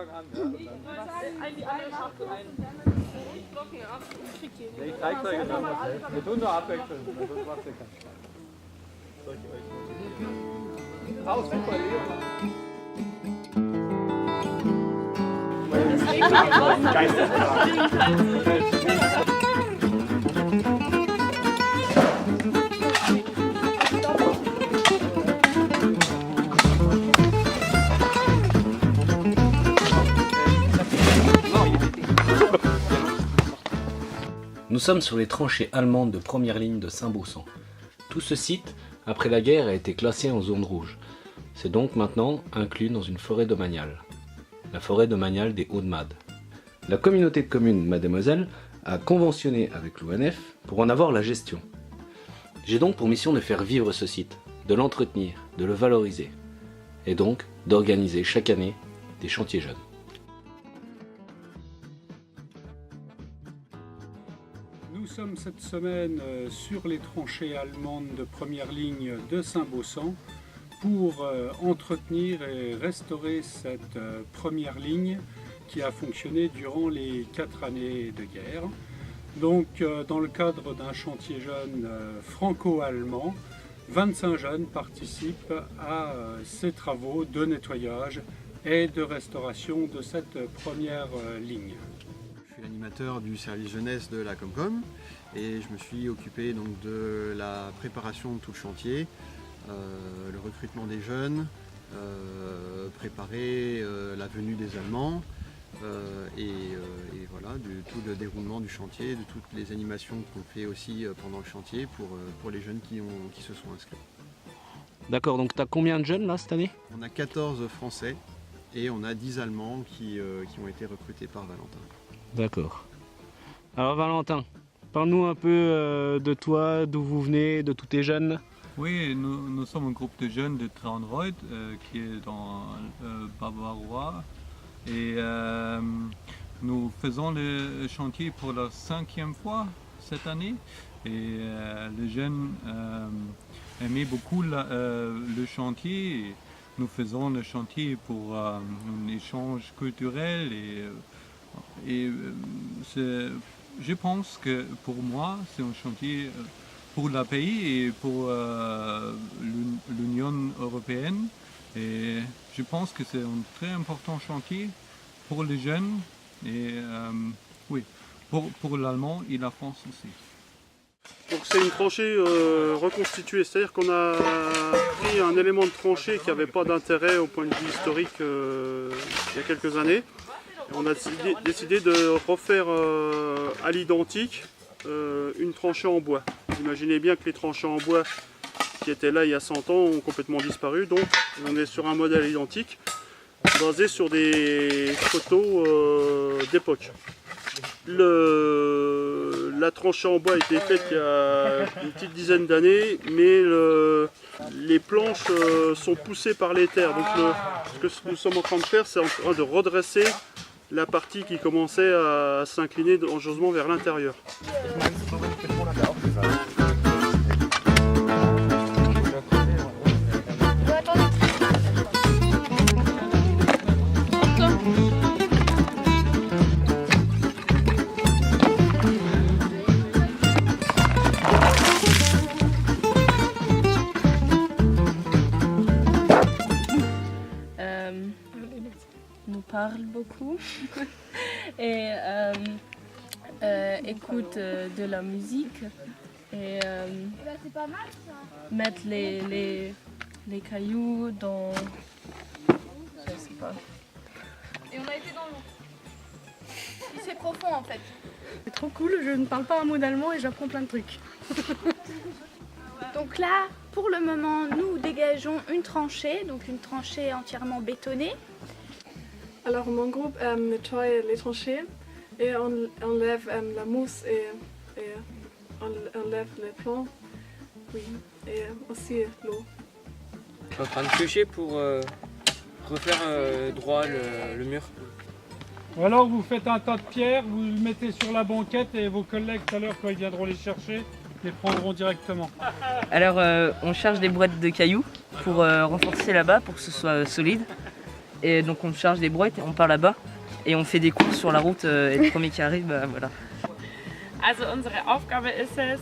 Anfang an. Ja. Ich zeig's euch genau. Wir tun nur abwechseln, sonst macht's ja keinen Spaß. Soll ich euch noch? Oh, super, Leo. Nous sommes sur les tranchées allemandes de première ligne de Saint-Baussan. Tout ce site, après la guerre, a été classé en zone rouge. C'est donc maintenant inclus dans une forêt domaniale. La forêt domaniale des Hauts-de-Made. La communauté de communes Mademoiselle a conventionné avec l'ONF pour en avoir la gestion. J'ai donc pour mission de faire vivre ce site, de l'entretenir, de le valoriser, et donc d'organiser chaque année des chantiers jeunes. Nous sommes cette semaine sur les tranchées allemandes de première ligne de Saint-Baussan pour entretenir et restaurer cette première ligne qui a fonctionné durant les 4 années de guerre. Donc dans le cadre d'un chantier jeune franco-allemand, 25 jeunes participent à ces travaux de nettoyage et de restauration de cette première ligne. Je suis l'animateur du service jeunesse de la Comcom et je me suis occupé donc de la préparation de tout le chantier, le recrutement des jeunes, préparer la venue des Allemands et voilà, tout le déroulement du chantier, de toutes les animations qu'on fait aussi pendant le chantier pour les jeunes qui se sont inscrits. D'accord, donc tu as combien de jeunes là cette année? On a 14 Français et on a 10 Allemands qui ont été recrutés par Valentin. D'accord. Alors Valentin, parle-nous un peu de toi, d'où vous venez, de tous tes jeunes. Oui, nous sommes un groupe de jeunes de Traunreuth qui est dans Bavarois et nous faisons le chantier pour la 5e fois cette année et les jeunes aimaient beaucoup le chantier. Nous faisons le chantier pour un échange culturel et je pense que pour moi c'est un chantier pour le pays et pour l'Union européenne et je pense que c'est un très important chantier pour les jeunes et oui, pour l'Allemand et la France aussi. Donc c'est une tranchée reconstituée, c'est-à-dire qu'on a pris un élément de tranchée qui n'avait pas d'intérêt au point de vue historique il y a quelques années. Et on a décidé de refaire à l'identique une tranchée en bois. Vous imaginez bien que les tranchées en bois qui étaient là il y a 100 ans ont complètement disparu, donc on est sur un modèle identique basé sur des photos d'époque. La tranchée en bois a été faite il y a une petite dizaine d'années, mais les planches sont poussées par les terres. Donc ce que nous sommes en train de faire, c'est en train de redresser la partie qui commençait à s'incliner dangereusement vers l'intérieur. Nous parle beaucoup et écoute de la musique et mettre les cailloux dans, je sais pas. Et on a été dans l'eau. C'est profond en fait. C'est trop cool, je ne parle pas un mot d'allemand et j'apprends plein de trucs. Donc là, pour le moment, nous dégageons une tranchée, donc une tranchée entièrement bétonnée. Alors mon groupe nettoie les tranchées et on enlève la mousse et on enlève les plants, oui, et aussi l'eau. Je suis en train de piocher pour refaire droit le mur. Ou alors vous faites un tas de pierres, vous le mettez sur la banquette et vos collègues tout à l'heure quand ils viendront les chercher, les prendront directement. Alors on charge des boîtes de cailloux pour renforcer là-bas pour que ce soit solide. Et donc on charge des brouettes et on part là-bas. Et on fait des courses sur la route et le premier qui arrive, bah, voilà. Also unsere Aufgabe ist es,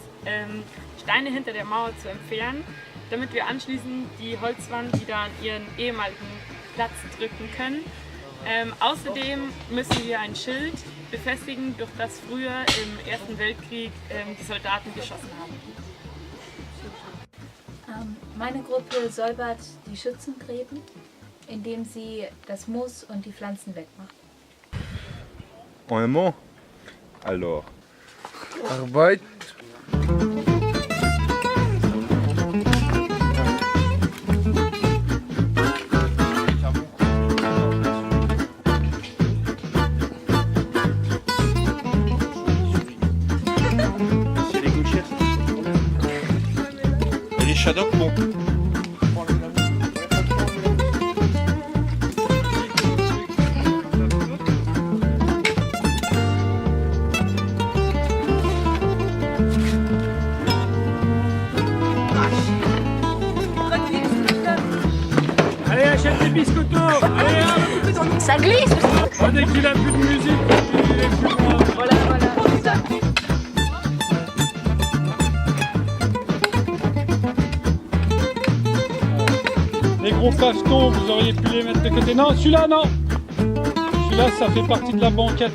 Steine hinter der Mauer zu entfernen, damit wir anschließend die Holzwand wieder an ihren ehemaligen Platz drücken können. Außerdem müssen wir ein Schild befestigen, durch das früher im Ersten Weltkrieg die Soldaten geschossen haben. Meine Gruppe säubert die Schützengräben, indem sie das Moos und die Pflanzen wegmacht. En un mot, alors. Arbeit. C'est les gauchers. Et les shadows, bon. Allez, achète des biscottos. Allez, hop. Ça glisse. Oh, dès qu'il a plus de musique, il est plus loin. Voilà, voilà. Les gros cafetons, vous auriez pu les mettre de côté. Non, celui-là, non. Celui-là, ça fait partie de la banquette.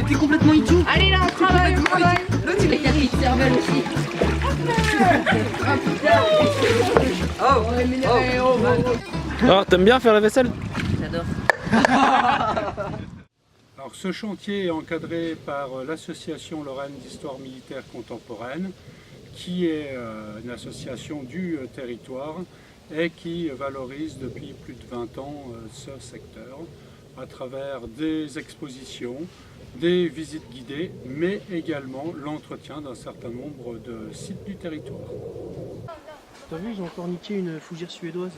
T'es complètement idiot. Allez là, on travaille, on travaille. L'autre il a capté de cervelle aussi. Alors, t'aimes bien faire la vaisselle? J'adore. Alors, ce chantier est encadré par l'association Lorraine d'Histoire Militaire Contemporaine, qui est une association du territoire et qui valorise depuis plus de 20 ans ce secteur à travers des expositions, des visites guidées, mais également l'entretien d'un certain nombre de sites du territoire. T'as vu, j'ai encore niqué une fougère suédoise.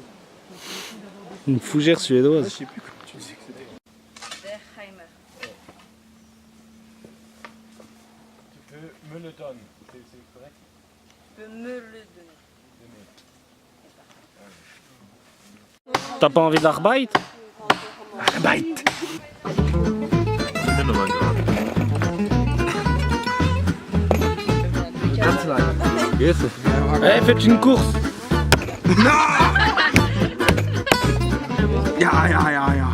Une fougère suédoise. Je sais plus comment tu disais que c'était. Berheimer. Tu peux me le donner, c'est correct? Tu peux me le donner. T'as pas envie d'Arbeit? Arbeit. Eh, faites une course! Ja, ja, ja, ja.